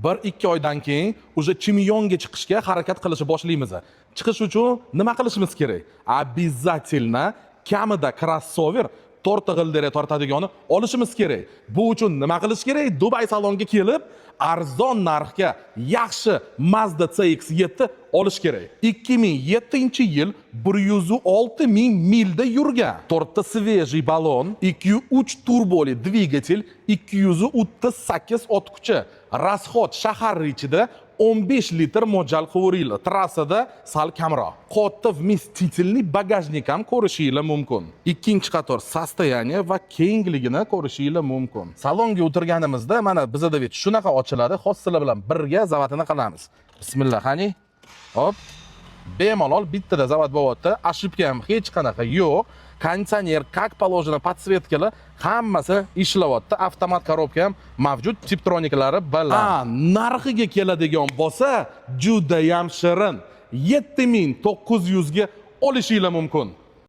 1-2 oydan keyin уже chemionga chiqishga harakat qilishni boshlaymiz. Chiqish uchun nima qilishimiz kerak? Обязательно kamida crossover 4 g'ildira tortadigani olishimiz kerak. Bu uchun nima qilish kerak? Dubai salonga kelib, arzon narxga yaxshi Mazda CX-7 olish kerak. 2007-yil 106 ming milda yurgan. 4 ta svejiy balon, 2.3 turboli dvigatel, 238 ot kuchi. Расход shahar ichida 15 litr mo'ljal qovurildi. Trassada sal kamroq. Katta vmestительный bagajnik ham ko'rishingiz mumkin. Ikkinchi qator состояние va kengligini ko'rishingiz mumkin. Salonga o'tirganimizda mana bizda shunaqa ochiladi. Hozir sizlar bilan birga zavatini qilamiz. Bismillah, qani. Hop. Bemalol bittada zavat bo'lyapti. Ошибка ham hech qanaqa yo'q. Konditsioner, как положено, подсветкалар hammasi ishlayapti. Avtomat korobka ham mavjud, tiptroniklari bilan. Narxiga keladigan bo'lsa, juda ham shirin. 7900 ga olishingiz mumkin.